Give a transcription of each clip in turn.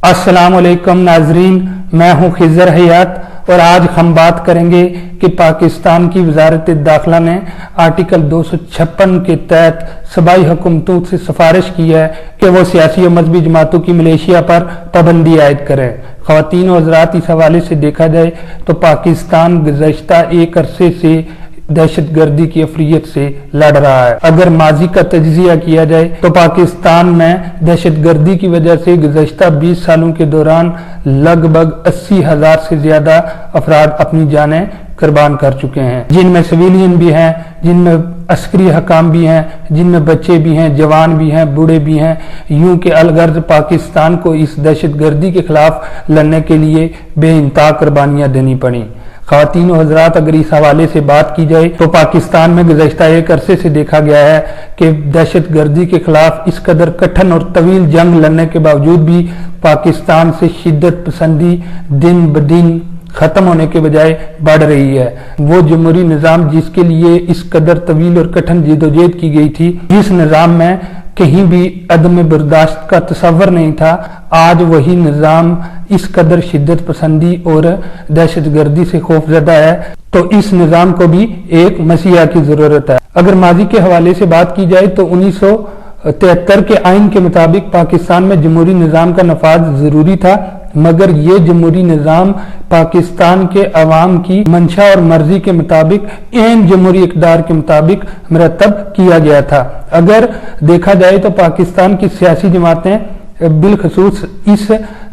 अस्सलाम वालेकुम नाजरीन, मैं हूं खिजर हयात और आज हम बात करेंगे कि पाकिस्तान की वजारत दाखिला ने आर्टिकल 256 के तहत सूबाई हुकूमतों से सिफारिश की है कि वो सियासी और मजहबी जमातों की मलेशिया पर पाबंदी आयद करें। ख्वातीन और हज़रात, इस हवाले से देखा जाए तो पाकिस्तान गुज़श्ता एक अरसे से दहशत गर्दी की अफरियत से लड़ रहा है। अगर माजी का तजिया किया जाए तो पाकिस्तान में दहशत गर्दी की वजह से गुज़श्ता 20 सालों के दौरान लगभग 80,000 से ज्यादा अफराद अपनी जानें कुर्बान कर चुके हैं, जिनमें सिविलियन भी हैं, जिनमें अस्करी हकाम भी हैं, जिनमें बच्चे भी हैं, जवान भी हैं, बूढ़े भी हैं। यूं कि अलगर्ज पाकिस्तान को इस दहशत गर्दी के खिलाफ लड़ने के लिए बेइंतहा कुर्बानियां देनी पड़ी। ख्वातीन और हज़रात, अगर इस हवाले से बात की जाए तो पाकिस्तान में गुज़श्ता एक अरसे से देखा गया है कि दहशत गर्दी के खिलाफ इस कदर कठिन और तवील जंग लड़ने के बावजूद भी पाकिस्तान से शिद्दत पसंदी दिन ब दिन खत्म होने के बजाय बढ़ रही है। वो जमहूरी निज़ाम जिसके लिए इस कदर तवील और कठिन जिदोजहद की गई थी, जिस निज़ाम में कहीं भी अदम बर्दाश्त का तस्वर नहीं था, आज वही निज़ाम इस कदर शिद्दत पसंदी और दहशत गर्दी से खौफजदा है। तो इस निज़ाम को भी एक मसीहा की जरूरत है। अगर माजी के हवाले से बात की जाए तो 1973 के आइन के मुताबिक पाकिस्तान में जमहूरी निज़ाम का नफाज जरूरी था, मगर ये जमहूरी निज़ाम पाकिस्तान के अवाम की मंशा और मर्जी के मुताबिक एन जमहूरी इक़्तिदार के मुताबिक मरतब किया गया था। अगर देखा जाए तो पाकिस्तान की सियासी जमातें बिलखसूस इस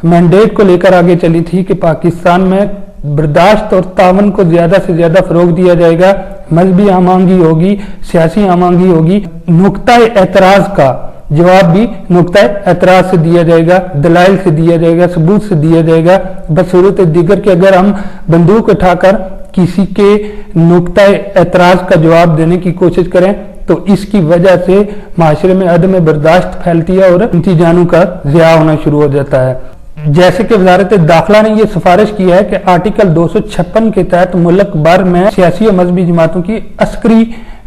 मैंडेट को लेकर आगे चली थी कि पाकिस्तान में बर्दाश्त और तावन को ज्यादा से ज्यादा फरोग दिया जाएगा, मजहबी आमांगी होगी, सियासी आमांगी होगी, नुक्ता एतराज का जवाब भी नुक्ता एतराज से दिया जाएगा, दलाइल से दिया जाएगा, सबूत से दिया जाएगा। बसूरत दिगर के अगर हम बंदूक उठाकर किसी के नुक्ता एतराज का जवाब देने की कोशिश करें तो इसकी वजह से माशरे में अदम बर्दाश्त फैलती है और इनकी जानों का ज़िया होना शुरू हो जाता है। जैसे कि वजारत दाखिला ने यह सिफारिश की है कि आर्टिकल 256 के तहत मुल्क भर में सियासी और मजहबी जमातों की अस्करी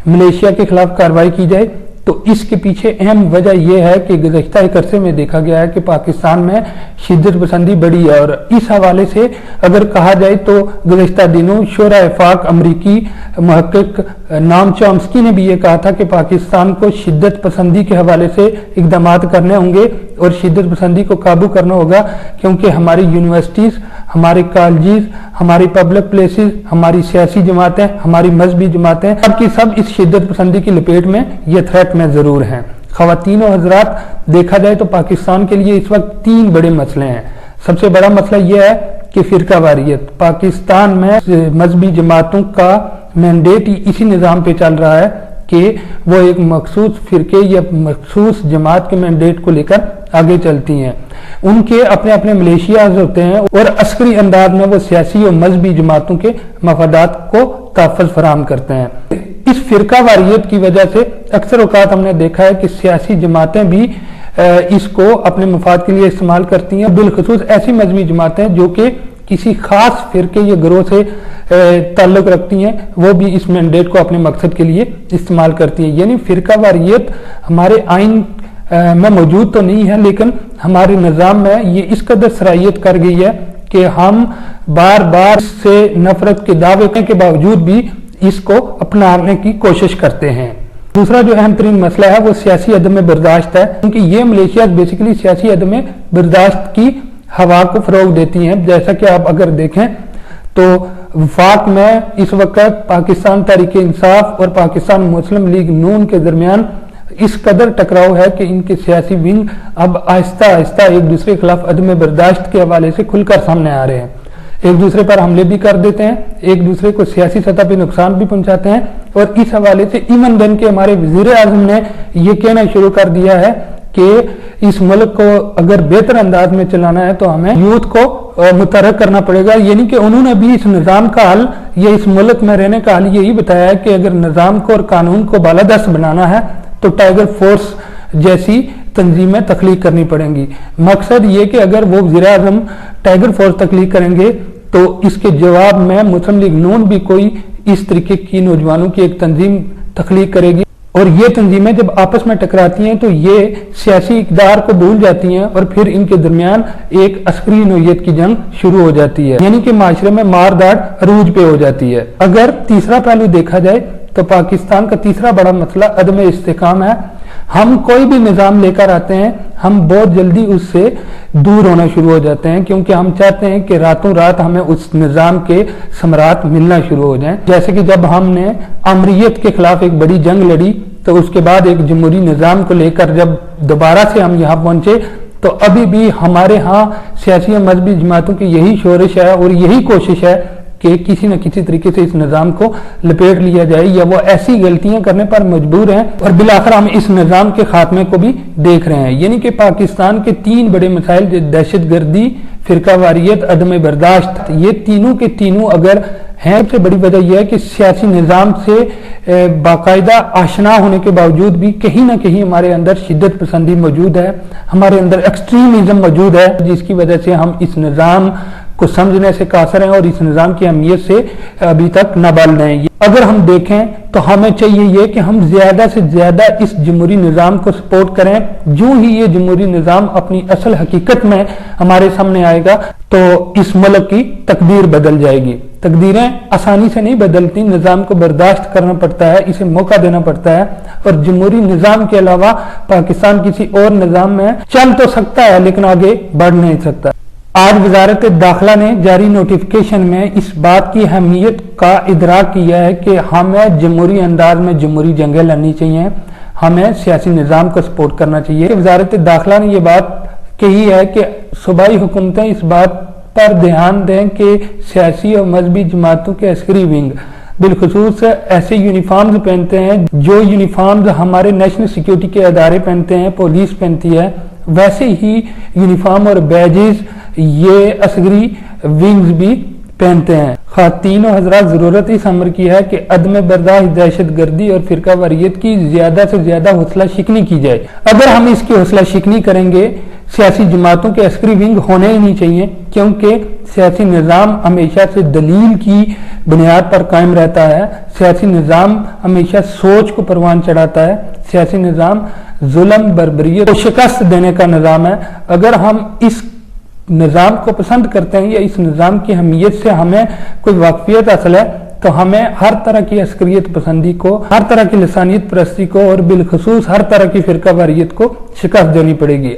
मलेशिया के खिलाफ कार्रवाई की जाए। तो इसके पीछे अहम वजह यह है कि गुज़श्ता एक अरसे में देखा गया है कि पाकिस्तान में शिद्दत पसंदी बढ़ी है और इस हवाले से अगर कहा जाए तो गुज़श्ता दिनों शोरा इफ़ाक अमरीकी मुहक्किक नाम चॉम्स्की ने भी ये कहा था कि पाकिस्तान को शिद्दत पसंदी के हवाले से इक़दाम करने होंगे और शिद्दत पसंदी को काबू करना होगा, क्योंकि हमारी यूनिवर्सिटीज़, हमारे कॉलेजेस, हमारी पब्लिक प्लेसेस, हमारी सियासी जमातें, हमारी मजहबी जमातें सब की सब इस शिद्दत पसंदी की लपेट में ये थ्रेट में जरूर हैं। ख्वातीन और हज़रात, देखा जाए तो पाकिस्तान के लिए इस वक्त 3 बड़े मसले हैं। सबसे बड़ा मसला यह है कि फिरका वारियत। पाकिस्तान में मजहबी जमातों का मैंडेट ही इसी निज़ाम पे चल रहा है कि वो एक मखसूस फिरके या मखसूस जमात के मैंडेट को लेकर आगे चलती हैं। उनके अपने अपने मलेशियाज होते हैं और अस्करी अंदाज में वो सियासी और मजहबी जमातों के मफादात को तहफ़्फ़ुज़ फराहम करते हैं। इस फिरका वारियत की वजह से अक्सर औक़ात हमने देखा है कि सियासी जमातें भी इसको अपने मफाद के लिए इस्तेमाल करती हैं। बिलखसूस ऐसी मजहबी जमातें जो कि किसी खास फिरके या गिरोह से ताल्लुक रखती हैं, वो भी इस मैंडेट को अपने मकसद के लिए इस्तेमाल करती हैं। यानी फिरका वारियत हमारे आइन में मौजूद तो नहीं है, लेकिन हमारे निज़ाम में ये इस कदर सराहियत कर गई है कि हम बार बार से नफरत के दावे के बावजूद भी इसको अपनाने की कोशिश करते हैं। दूसरा जो अहम तरीन मसला है वो सियासी अदम बर्दाश्त है, क्योंकि ये मलेशिया बेसिकली सियासी अदम बर्दाश्त की हवा को फरोग देती हैं। जैसा कि आप अगर देखें तो वफाक में इस वक्त पाकिस्तान तहरीक इंसाफ और पाकिस्तान मुस्लिम लीग नून के दरमियान इस कदर टकराव है कि इनके सियासी विंग अब आहिस्ता आहिस्ता एक दूसरे के खिलाफ अदम बर्दाश्त के हवाले से खुलकर सामने आ रहे हैं। एक दूसरे पर हमले भी कर देते हैं, एक दूसरे को सियासी सतह पर नुकसान भी पहुंचाते हैं और इस हवाले से इवन दिन के हमारे वजीर आज़म ने यह कहना शुरू कर दिया है कि इस मुल्क को अगर बेहतर अंदाज में चलाना है तो हमें यूथ को मुतहर्रिक करना पड़ेगा। यानी कि उन्होंने भी इस निज़ाम का हल या इस मुल्क में रहने का हल यही बताया है कि अगर निज़ाम को और कानून को बालादस्त बनाना है तो टाइगर फोर्स जैसी तंजीमें तख्लीक करनी पड़ेंगी। मकसद ये कि अगर वो वज़ीर आज़म टाइगर फोर्स तख्लीक करेंगे तो इसके जवाब में मुस्लिम लीग नून भी कोई इस तरीके की नौजवानों की एक तंजीम तख्लीक करेगी اور یہ تنظیمیں جب آپس میں ٹکراتی ہیں تو یہ سیاسی اقدار کو بھول جاتی ہیں اور پھر ان کے درمیان ایک عسکری نوعیت کی جنگ شروع ہو جاتی ہے، یعنی کہ معاشرے میں مار داڑ عروج پہ ہو جاتی ہے۔ اگر تیسرا پہلو دیکھا جائے تو پاکستان کا تیسرا بڑا مسئلہ عدم استحکام ہے۔ ہم کوئی بھی نظام لے کر آتے ہیں، ہم بہت جلدی اس سے دور ہونا شروع ہو جاتے ہیں، کیونکہ ہم چاہتے ہیں کہ راتوں رات ہمیں اس نظام کے ثمرات ملنا شروع ہو جائیں۔ جیسے کہ جب ہم نے آمریت کے خلاف ایک بڑی جنگ لڑی تو اس کے بعد ایک جمہوری نظام کو لے کر جب دوبارہ سے ہم یہاں پہنچے تو ابھی بھی ہمارے ہاں سیاسی اور مذہبی جماعتوں کی یہی شورش ہے اور یہی کوشش ہے کہ کسی نہ کسی طریقے سے اس نظام کو لپیٹ لیا جائے، یا وہ ایسی غلطیاں کرنے پر مجبور ہیں اور بالآخر ہم اس نظام کے خاتمے کو بھی دیکھ رہے ہیں۔ یعنی کہ پاکستان کے تین بڑے مسائل، دہشت گردی، فرقہ واریت، عدم برداشت، یہ تینوں کے تینوں اگر ہیں، سب سے بڑی وجہ یہ ہے کہ سیاسی نظام سے باقاعدہ آشنا ہونے کے باوجود بھی کہیں نہ کہیں ہمارے اندر شدت پسندی موجود ہے، ہمارے اندر ایکسٹریمزم موجود ہے، جس کی وجہ سے ہم اس نظام کو سمجھنے سے قاصر ہیں اور اس نظام کی اہمیت سے ابھی تک نابالغ ہیں۔ اگر ہم دیکھیں تو ہمیں چاہیے یہ کہ ہم زیادہ سے زیادہ اس جمہوری نظام کو سپورٹ کریں۔ جو ہی یہ جمہوری نظام اپنی اصل حقیقت میں ہمارے سامنے آئے گا تو اس ملک کی تقدیر بدل جائے گی۔ تقدیریں آسانی سے نہیں بدلتی، نظام کو برداشت کرنا پڑتا ہے، اسے موقع دینا پڑتا ہے، اور جمہوری نظام کے علاوہ پاکستان کسی اور نظام میں چل تو سکتا ہے لیکن آگے بڑھ نہیں سکتا۔ آج وزارت داخلہ نے جاری نوٹیفکیشن میں اس بات کی اہمیت کا ادراک کیا ہے کہ ہمیں جمہوری انداز میں جمہوری جنگیں لڑنی چاہیے، ہمیں سیاسی نظام کو سپورٹ کرنا چاہیے۔ وزارت داخلہ نے یہ بات کہی ہے کہ صوبائی حکومتیں اس بات پر دھیان دیں کہ سیاسی اور مذہبی جماعتوں کے عسکری ونگ بالخصوص ایسے یونیفارمز پہنتے ہیں جو یونیفارمز ہمارے نیشنل سیکیورٹی کے ادارے پہنتے ہیں، پولیس پہنتی ہے، ویسے ہی یونیفارم اور بیجز یہ عسکری ونگز بھی پہنتے ہیں۔ خواتین و حضرات، ضرورت اس امر کی ہے کہ عدم برداشت، دہشت گردی اور فرقہ واریت کی زیادہ سے زیادہ حوصلہ شکنی کی جائے۔ اگر ہم اس کی حوصلہ شکنی کریں گے، سیاسی جماعتوں کے عسکری ونگ ہونے ہی نہیں چاہیے، کیونکہ سیاسی نظام ہمیشہ سے دلیل کی بنیاد پر قائم رہتا ہے، سیاسی نظام ہمیشہ سوچ کو پروان چڑھاتا ہے، سیاسی نظام ظلم، بربریت کو شکست دینے کا نظام ہے۔ اگر ہم اس نظام کو پسند کرتے ہیں یا اس نظام کی اہمیت سے ہمیں کوئی واقفیت حاصل ہے تو ہمیں ہر طرح کی عسکریت پسندی کو، ہر طرح کی لسانیت پرستی کو اور بالخصوص ہر طرح کی فرقہ واریت کو شکست دینی پڑے گی۔